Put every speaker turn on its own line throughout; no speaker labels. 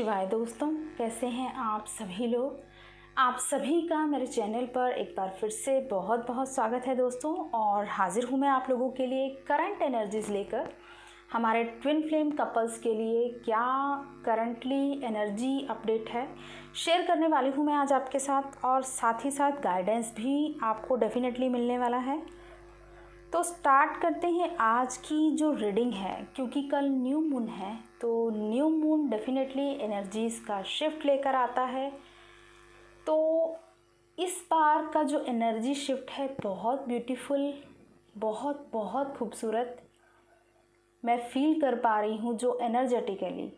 शिवाय दोस्तों, कैसे हैं आप सभी लोग। आप सभी का मेरे चैनल पर एक बार फिर से बहुत बहुत स्वागत है दोस्तों। और हाजिर हूँ मैं आप लोगों के लिए करंट एनर्जीज़ लेकर। हमारे ट्विन फ्लेम कपल्स के लिए क्या करंटली एनर्जी अपडेट है शेयर करने वाली हूँ मैं आज आपके साथ, और साथ ही साथ गाइडेंस भी आपको डेफिनेटली मिलने वाला है। तो स्टार्ट करते हैं आज की जो रीडिंग है। क्योंकि कल न्यू मून है तो न्यू मून डेफिनेटली एनर्जीज़ का शिफ्ट लेकर आता है। तो इस बार का जो एनर्जी शिफ्ट है बहुत ब्यूटीफुल, बहुत बहुत खूबसूरत मैं फील कर पा रही हूँ। जो एनर्जेटिकली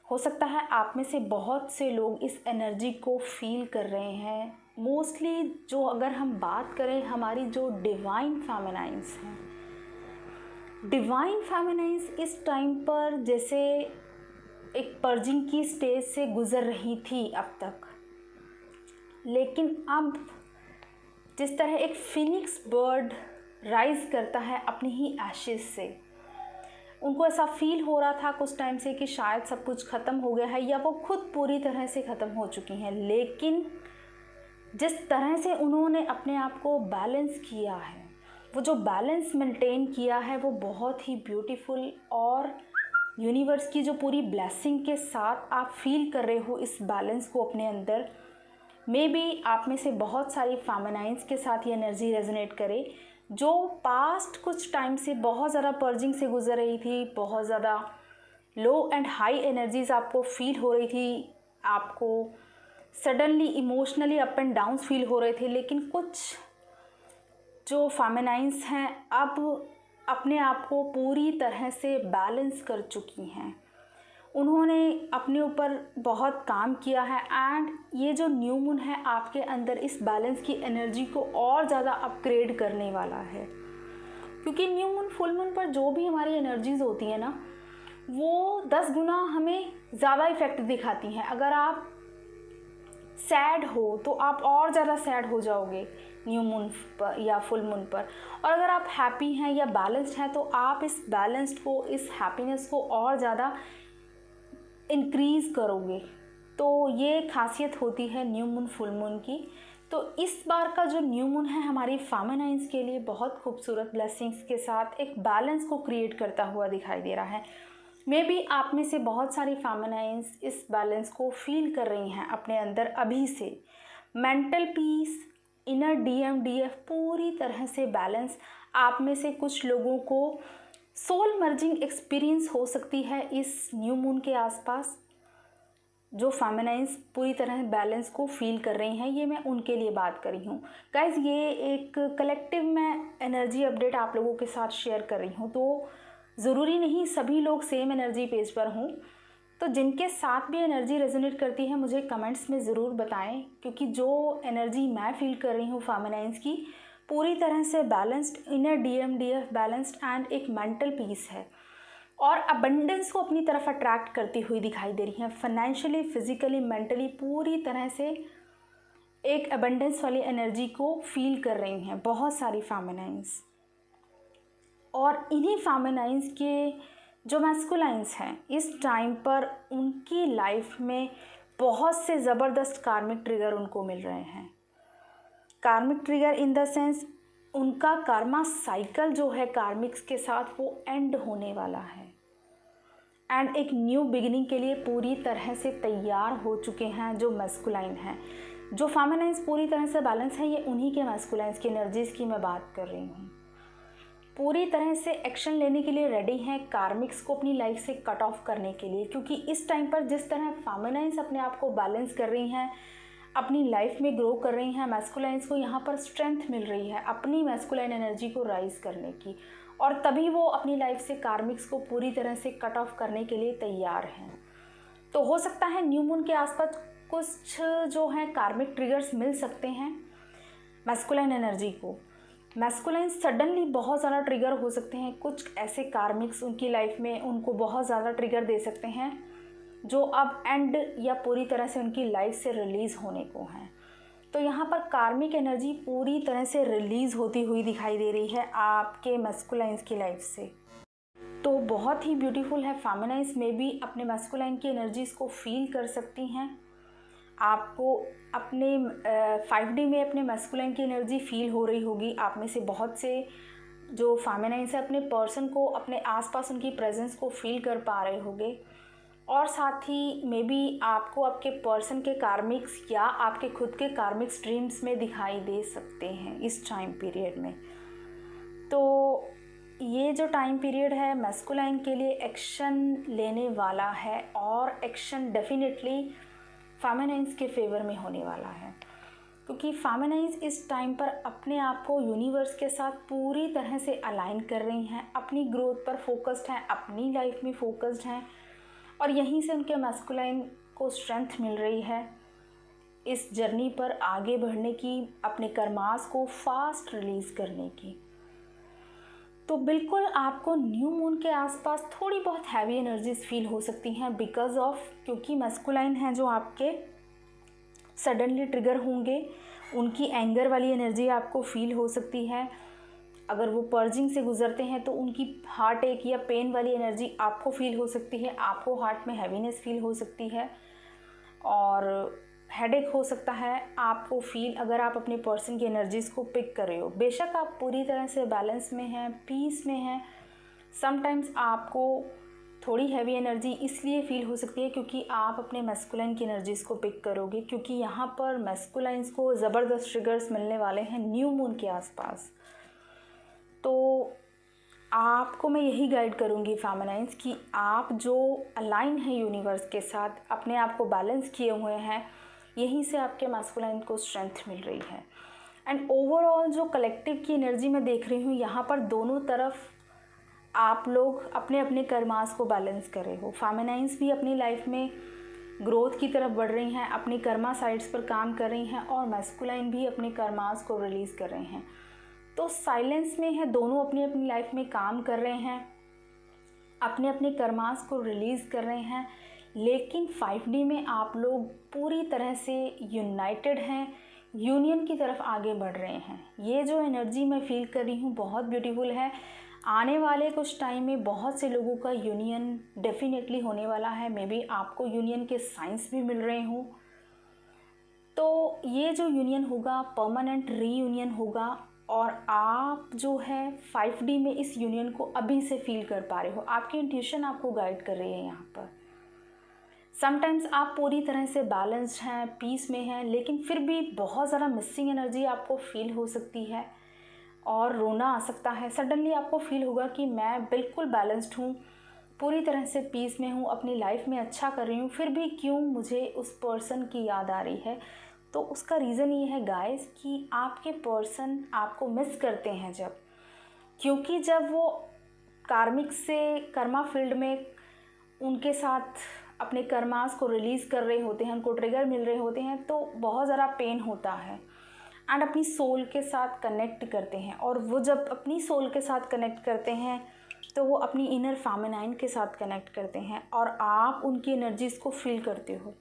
हो सकता है आप में से बहुत से लोग इस एनर्जी को फील कर रहे हैं। मोस्टली जो अगर हम बात करें हमारी जो डिवाइन फेमिनाइंस हैं, डिवाइन फेमिनाइंस इस टाइम पर जैसे एक पर्जिंग की स्टेज से गुज़र रही थी अब तक, लेकिन अब जिस तरह एक फिनिक्स बर्ड राइज करता है अपनी ही एशेज से, उनको ऐसा फील हो रहा था कुछ टाइम से कि शायद सब कुछ ख़त्म हो गया है या वो खुद पूरी तरह से ख़त्म हो चुकी हैं। लेकिन जिस तरह से उन्होंने अपने आप को बैलेंस किया है, वो जो बैलेंस मेंटेन किया है वो बहुत ही ब्यूटीफुल, और यूनिवर्स की जो पूरी ब्लेसिंग के साथ आप फील कर रहे हो इस बैलेंस को अपने अंदर। मे बी आप में से बहुत सारी फेमिनाइंस के साथ ये एनर्जी रेजोनेट करे, जो पास्ट कुछ टाइम से बहुत ज़्यादा पर्जिंग से गुजर रही थी, बहुत ज़्यादा लो एंड हाई एनर्जीज़ आपको फील हो रही थी, आपको suddenly emotionally up and down feel हो रहे थे। लेकिन कुछ जो फेमिनाइंस हैं अब अपने आप को पूरी तरह से बैलेंस कर चुकी हैं। उन्होंने अपने ऊपर बहुत काम किया है, एंड ये जो न्यू मून है आपके अंदर इस बैलेंस की एनर्जी को और ज़्यादा अपग्रेड करने वाला है। क्योंकि न्यू मून फुल मून पर जो भी हमारी एनर्जीज़ होती हैं ना, वो 10 गुना हमें ज़्यादा इफ़ेक्ट दिखाती हैं। अगर आप सैड हो तो आप और ज़्यादा सैड हो जाओगे न्यू मून पर या फुल मून पर, और अगर आप हैप्पी हैं या बैलेंस्ड हैं तो आप इस बैलेंस्ड को, इस हैप्पीनेस को और ज़्यादा इंक्रीज़ करोगे। तो ये खासियत होती है न्यू मून फुल मून की। तो इस बार का जो न्यू मून है हमारी फेमिनाइंस के लिए बहुत खूबसूरत ब्लेसिंग्स के साथ एक बैलेंस को क्रिएट करता हुआ दिखाई दे रहा है। मे बी आप में से बहुत सारी फेमिनाइंस इस बैलेंस को फील कर रही हैं अपने अंदर अभी से। मेंटल पीस, इनर DMDF पूरी तरह से बैलेंस। आप में से कुछ लोगों को सोल मर्जिंग एक्सपीरियंस हो सकती है इस न्यू मून के आसपास। जो फेमिनाइंस पूरी तरह बैलेंस को फील कर रही हैं, ये मैं उनके लिए बात कर रही हूँ। गाइज, ये एक कलेक्टिव मैं एनर्जी अपडेट आप लोगों के साथ शेयर कर रही हूँ, तो ज़रूरी नहीं सभी लोग सेम एनर्जी पेज पर हों। तो जिनके साथ भी एनर्जी रेजोनेट करती है मुझे कमेंट्स में ज़रूर बताएं, क्योंकि जो एनर्जी मैं फील कर रही हूँ फेमिनाइंस की पूरी तरह से balanced, inner DMDF balanced and एक मेंटल पीस है, और अबंडेंस को अपनी तरफ अट्रैक्ट करती हुई दिखाई दे रही है। फाइनेंशियली, फिजिकली, मेंटली पूरी तरह से एक अबंडेंस वाली एनर्जी को फील कर रही हैं बहुत सारी फेमिनाइंस। और इन्हीं फेमिनाइंस के जो मैस्कुलाइंस हैं इस टाइम पर उनकी लाइफ में बहुत से ज़बरदस्त कार्मिक ट्रिगर उनको मिल रहे हैं। कार्मिक ट्रिगर इन द सेंस उनका कार्मा साइकिल जो है कार्मिक्स के साथ वो एंड होने वाला है, एंड एक न्यू बिगिनिंग के लिए पूरी तरह से तैयार हो चुके हैं जो मैस्कुलाइन हैं। जो फेमिनाइंस पूरी तरह से बैलेंस है, ये उन्हीं के मैस्कुलाइंस की एनर्जीज़ की मैं बात कर रही हूँ। पूरी तरह से एक्शन लेने के लिए रेडी हैं कार्मिक्स को अपनी लाइफ से कट ऑफ करने के लिए। क्योंकि इस टाइम पर जिस तरह फेमिनाइंस अपने आप को बैलेंस कर रही हैं, अपनी लाइफ में ग्रो कर रही हैं, मैस्कुलाइंस को यहाँ पर स्ट्रेंथ मिल रही है अपनी मैस्कुलाइन एनर्जी को राइज करने की, और तभी वो अपनी लाइफ से कार्मिक्स को पूरी तरह से कट ऑफ करने के लिए तैयार हैं। तो हो सकता है न्यू मून के आसपास कुछ जो हैं कार्मिक ट्रिगर्स मिल सकते हैं मैस्कुलाइन एनर्जी को। मैस्कुलाइन सडनली बहुत ज़्यादा ट्रिगर हो सकते हैं। कुछ ऐसे कार्मिक्स उनकी लाइफ में उनको बहुत ज़्यादा ट्रिगर दे सकते हैं जो अब एंड या पूरी तरह से उनकी लाइफ से रिलीज़ होने को हैं। तो यहाँ पर कार्मिक एनर्जी पूरी तरह से रिलीज़ होती हुई दिखाई दे रही है आपके मैस्कुलाइंस की लाइफ से। तो बहुत ही ब्यूटीफुल है। फेमिनाइन्स में भी अपने मैस्कुलाइन की एनर्जीज़ को फील कर सकती हैं। आपको अपने 5D में अपने मैस्कुलाइन की एनर्जी फील हो रही होगी। आप में से बहुत से जो फेमिनाइन्स है अपने पर्सन को, अपने आसपास उनकी प्रेजेंस को फील कर पा रहे होंगे। और साथ ही मे बी आपको आपके पर्सन के कार्मिक्स या आपके खुद के कार्मिक्स ड्रीम्स में दिखाई दे सकते हैं इस टाइम पीरियड में। तो ये जो टाइम पीरियड है मैस्कुलाइन के लिए एक्शन लेने वाला है, और एक्शन डेफिनेटली फेमिनाइन्स के फेवर में होने वाला है, क्योंकि फेमिनाइन्स इस टाइम पर अपने आप को यूनिवर्स के साथ पूरी तरह से अलाइन कर रही हैं, अपनी ग्रोथ पर फोकस्ड हैं, अपनी लाइफ में फोकस्ड हैं, और यहीं से उनके मैस्कुलाइन को स्ट्रेंथ मिल रही है इस जर्नी पर आगे बढ़ने की, अपने कर्मास को फास्ट रिलीज़ करने की। तो बिल्कुल आपको न्यू मून के आसपास थोड़ी बहुत हैवी एनर्जीज फील हो सकती हैं, बिकॉज ऑफ, क्योंकि मैस्कुलाइन हैं जो आपके सडनली ट्रिगर होंगे, उनकी एंगर वाली एनर्जी आपको फील हो सकती है। अगर वो पर्जिंग से गुजरते हैं तो उनकी हार्ट एक या पेन वाली एनर्जी आपको फील हो सकती है, आपको हार्ट में हैवीनेस फील हो सकती है, और हेडेक हो सकता है आपको फील अगर आप अपने पर्सन की एनर्जीज़ को पिक कर रहे हो। बेशक आप पूरी तरह से बैलेंस में हैं, पीस में हैं, समटाइम्स आपको थोड़ी हैवी एनर्जी इसलिए फील हो सकती है क्योंकि आप अपने मैस्कुलाइन की एनर्जीज़ को पिक करोगे, क्योंकि यहाँ पर मैस्कुलाइंस को ज़बरदस्त ट्रिगर्स मिलने वाले हैं न्यू मून के आसपास। तो आपको मैं यही गाइड करूँगी फेमिनाइन्स कि आप जो अलाइन है यूनिवर्स के साथ, अपने आप को बैलेंस किए हुए हैं, यहीं से आपके मैस्कुलाइन को स्ट्रेंथ मिल रही है। एंड ओवरऑल जो कलेक्टिव की एनर्जी मैं देख रही हूँ, यहाँ पर दोनों तरफ आप लोग अपने अपने कर्मास को बैलेंस कर रहे हो। फेमिनाइन्स भी अपनी लाइफ में ग्रोथ की तरफ बढ़ रही हैं, अपनी कर्मा साइड्स पर काम कर रही हैं, और मैस्कुलाइन भी अपने कर्मास को रिलीज़ कर रहे हैं। तो साइलेंस में है, दोनों अपनी अपनी लाइफ में काम कर रहे हैं, अपने अपने कर्मास को रिलीज़ कर रहे हैं, लेकिन 5D में आप लोग पूरी तरह से यूनाइटेड हैं, यूनियन की तरफ आगे बढ़ रहे हैं। ये जो एनर्जी मैं फील कर रही हूँ बहुत ब्यूटीफुल है। आने वाले कुछ टाइम में बहुत से लोगों का यूनियन डेफिनेटली होने वाला है। मे बी आपको यूनियन के साइंस भी मिल रहे हों। तो ये जो यूनियन होगा परमानेंट रीयूनियन होगा, और आप जो है 5D में इस यूनियन को अभी से फील कर पा रहे हो। आपकी इंट्यूशन आपको गाइड कर रही है यहाँ पर। समटाइम्स आप पूरी तरह से बैलेंस्ड हैं, पीस में हैं, लेकिन फिर भी बहुत ज़्यादा मिसिंग एनर्जी आपको फील हो सकती है और रोना आ सकता है। सडनली आपको फील होगा कि मैं बिल्कुल बैलेंस्ड हूँ, पूरी तरह से पीस में हूँ, अपनी लाइफ में अच्छा कर रही हूँ, फिर भी क्यों मुझे उस पर्सन की याद आ रही है। तो उसका रीज़न ये है गाइस कि आपके पर्सन आपको मिस करते हैं जब, क्योंकि जब वो कार्मिक से कर्मा फील्ड में उनके साथ अपने कर्मास को रिलीज़ कर रहे होते हैं, उनको ट्रिगर मिल रहे होते हैं, तो बहुत ज़्यादा पेन होता है एंड अपनी सोल के साथ कनेक्ट करते हैं। और वो जब अपनी सोल के साथ कनेक्ट करते हैं तो वो अपनी इनर फेमिनाइन के साथ कनेक्ट करते हैं, और आप उनकी एनर्जीज़ को फील करते हो।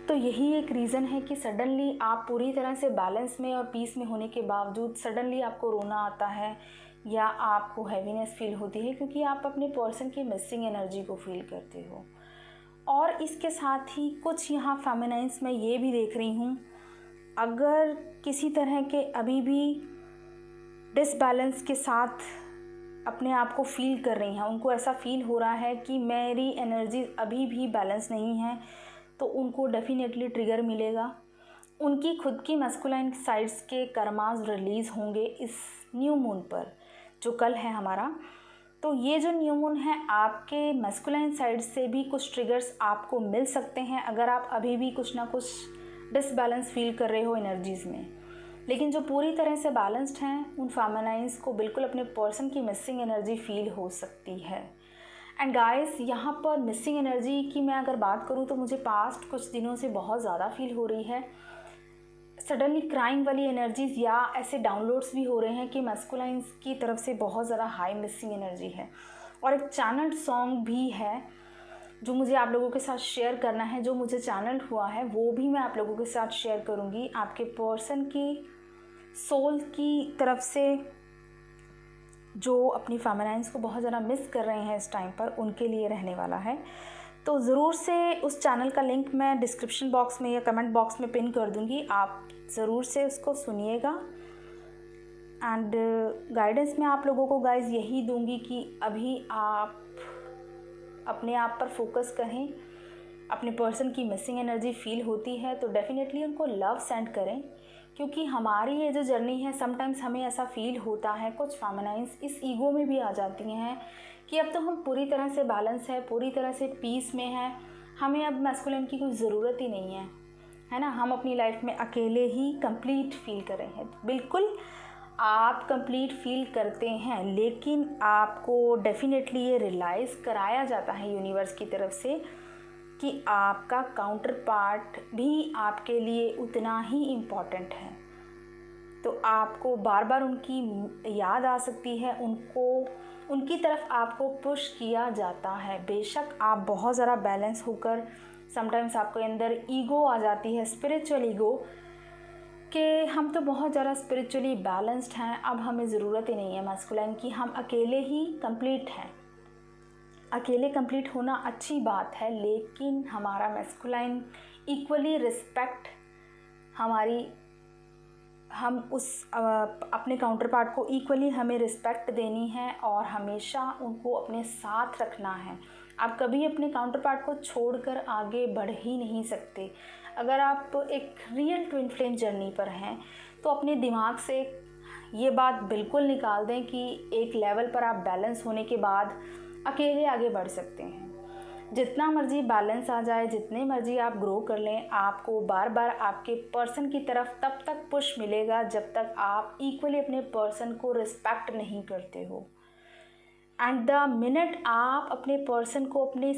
तो यही एक रीज़न है कि सडनली आप पूरी तरह से बैलेंस में और पीस में होने के बावजूद सडनली आपको रोना आता है या आपको हैवीनेस फील होती है, क्योंकि आप अपने पर्सन की मिसिंग एनर्जी को फील करते हो। और इसके साथ ही कुछ यहाँ फेमिनाइन्स में ये भी देख रही हूँ, अगर किसी तरह के अभी भी डिसबैलेंस के साथ अपने आप को फील कर रही हैं, उनको ऐसा फील हो रहा है कि मेरी एनर्जी अभी भी बैलेंस नहीं है, तो उनको डेफिनेटली ट्रिगर मिलेगा। उनकी खुद की मैस्कुलाइन साइड्स के कर्मास रिलीज़ होंगे इस न्यू मून पर, जो कल है हमारा। तो ये जो न्यू मून है, आपके मैस्कुलाइन साइड से भी कुछ ट्रिगर्स आपको मिल सकते हैं अगर आप अभी भी कुछ ना कुछ डिसबैलेंस फील कर रहे हो एनर्जीज़ में। लेकिन जो पूरी तरह से बैलेंस्ड हैं, उन फेमिनाइन्स को बिल्कुल अपने पर्सन की मिसिंग एनर्जी फील हो सकती है। एंड गाइस, यहाँ पर मिसिंग एनर्जी की मैं अगर बात करूँ तो मुझे पास्ट कुछ दिनों से बहुत ज़्यादा फील हो रही है। सडनली क्राइंग वाली एनर्जीज़ या ऐसे डाउनलोड्स भी हो रहे हैं कि मैस्कुलाइन्स की तरफ से बहुत ज़्यादा हाई मिसिंग एनर्जी है। और एक चैनल्ड सॉन्ग भी है जो मुझे आप लोगों के साथ शेयर करना है, जो मुझे चैनल्ड हुआ है वो भी मैं आप लोगों के साथ शेयर करूँगी। आपके पर्सन की सोल की तरफ से जो अपनी फेमिनाइन्स को बहुत ज़्यादा मिस कर रहे हैं इस टाइम पर, उनके लिए रहने वाला है। तो ज़रूर से उस चैनल का लिंक मैं डिस्क्रिप्शन बॉक्स में या कमेंट बॉक्स में पिन कर दूँगी, आप ज़रूर से उसको सुनिएगा। एंड गाइडेंस मैं आप लोगों को गाइस यही दूँगी कि अभी आप अपने आप पर फोकस करें। अपने पर्सन की मिसिंग एनर्जी फील होती है तो डेफिनेटली उनको लव सेंड करें, क्योंकि हमारी ये जो जर्नी है समटाइम्स हमें ऐसा फील होता है, कुछ फेमिनाइन्स इस ईगो में भी आ जाती हैं कि अब तो हम पूरी तरह से बैलेंस है, पूरी तरह से पीस में हैं, हमें अब मैस्कुलिन की कोई ज़रूरत ही नहीं है ना, हम अपनी लाइफ में अकेले ही कंप्लीट फील कर रहे हैं। बिल्कुल आप कंप्लीट फील करते हैं, लेकिन आपको डेफिनेटली ये रियलाइज़ कराया जाता है यूनिवर्स की तरफ से कि आपका काउंटर पार्ट भी आपके लिए उतना ही इम्पॉर्टेंट है। तो आपको बार बार उनकी याद आ सकती है, उनकी तरफ आपको पुश किया जाता है। बेशक आप बहुत ज़्यादा बैलेंस होकर समटाइम्स आपके अंदर ईगो आ जाती है, स्पिरिचुअल ईगो, कि हम तो बहुत ज़्यादा स्पिरिचुअली बैलेंस्ड हैं, अब हमें ज़रूरत ही नहीं है मैस्कुलाइन की, हम अकेले ही कंप्लीट हैं। अकेले कंप्लीट होना अच्छी बात है, लेकिन हमारा मैस्कुलाइन इक्वली रिस्पेक्ट हम उस अपने काउंटर पार्ट को इक्वली हमें रिस्पेक्ट देनी है और हमेशा उनको अपने साथ रखना है। आप कभी अपने काउंटर पार्ट को छोड़कर आगे बढ़ ही नहीं सकते। अगर आप एक रियल ट्विन फ्लेम जर्नी पर हैं तो अपने दिमाग से ये बात बिल्कुल निकाल दें कि एक लेवल पर आप बैलेंस होने के बाद अकेले आगे बढ़ सकते हैं। जितना मर्जी बैलेंस आ जाए, जितने मर्जी आप ग्रो कर लें, आपको बार बार आपके पर्सन की तरफ तब तक पुश मिलेगा जब तक आप इक्वली अपने पर्सन को रिस्पेक्ट नहीं करते हो। एंड द मिनट आप अपने पर्सन को अपने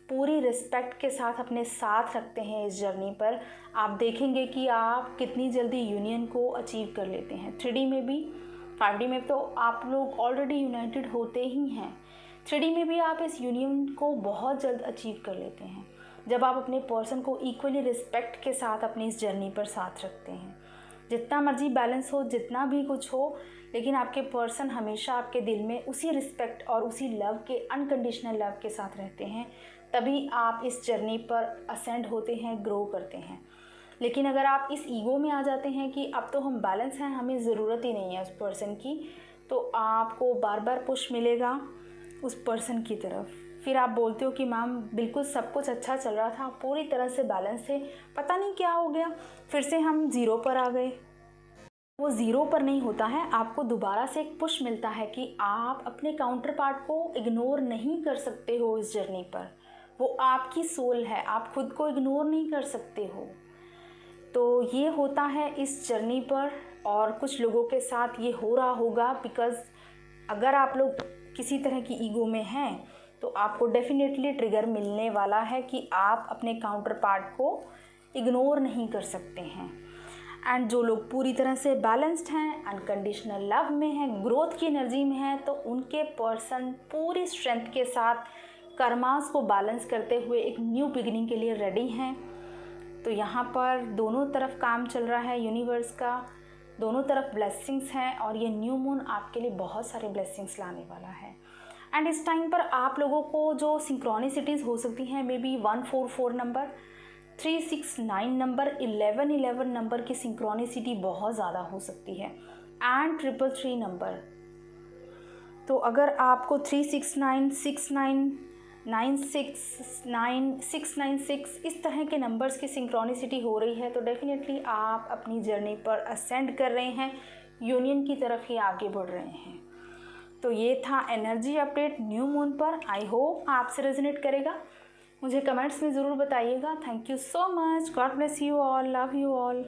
पूरी रिस्पेक्ट के साथ अपने साथ रखते हैं इस जर्नी पर, आप देखेंगे कि आप कितनी जल्दी यूनियन को अचीव कर लेते हैं। 3D में भी, 5D में तो आप लोग ऑलरेडी यूनाइटेड होते ही हैं, 3D में भी आप इस यूनियन को बहुत जल्द अचीव कर लेते हैं जब आप अपने पर्सन को इक्वली रिस्पेक्ट के साथ अपनी इस जर्नी पर साथ रखते हैं। जितना मर्जी बैलेंस हो, जितना भी कुछ हो, लेकिन आपके पर्सन हमेशा आपके दिल में उसी रिस्पेक्ट और उसी लव के, अनकंडीशनल लव के साथ रहते हैं, तभी आप इस जर्नी पर असेंड होते हैं, ग्रो करते हैं। लेकिन अगर आप इस ईगो में आ जाते हैं कि अब तो हम बैलेंस हैं, हमें ज़रूरत ही नहीं है उस पर्सन की, तो आपको बार बार पुश मिलेगा उस पर्सन की तरफ। फिर आप बोलते हो कि मैम बिल्कुल सब कुछ अच्छा चल रहा था, पूरी तरह से बैलेंस है, पता नहीं क्या हो गया, फिर से हम ज़ीरो पर आ गए। वो ज़ीरो पर नहीं होता है, आपको दोबारा से एक पुश मिलता है कि आप अपने काउंटर पार्ट को इग्नोर नहीं कर सकते हो इस जर्नी पर। वो आपकी सोल है, आप खुद को इग्नोर नहीं कर सकते हो। तो ये होता है इस जर्नी पर, और कुछ लोगों के साथ ये हो रहा होगा, बिकॉज़ अगर आप लोग किसी तरह की ईगो में हैं तो आपको डेफिनेटली ट्रिगर मिलने वाला है कि आप अपने काउंटर पार्ट को इग्नोर नहीं कर सकते हैं। एंड जो लोग पूरी तरह से बैलेंस्ड हैं, अनकंडीशनल लव में हैं, ग्रोथ की एनर्जी में हैं, तो उनके पर्सन पूरी स्ट्रेंथ के साथ कर्मास को बैलेंस करते हुए एक न्यू बिगिनिंग के लिए रेडी हैं। तो यहाँ पर दोनों तरफ काम चल रहा है यूनिवर्स का, दोनों तरफ ब्लेसिंग्स हैं, और ये न्यू मून आपके लिए बहुत सारे ब्लेसिंग्स लाने वाला है। एंड इस टाइम पर आप लोगों को जो सिंक्रोनिसिटीज़ हो सकती हैं, may be 144 number, 369 number, 1111 number की सिंक्रोनिसिटी बहुत ज़्यादा हो सकती है, एंड 333 नंबर। तो अगर आपको 369, 69, 969, 696 इस तरह के नंबर्स की सिंक्रोनिसिटी हो रही है, तो डेफिनेटली आप अपनी जर्नी पर असेंड कर रहे हैं, यूनियन की तरफ ही आगे बढ़ रहे हैं। तो ये था एनर्जी अपडेट न्यू मून पर। आई होप आपसे रेजोनेट करेगा, मुझे कमेंट्स में ज़रूर बताइएगा। Thank you so much, God bless you all, love you all.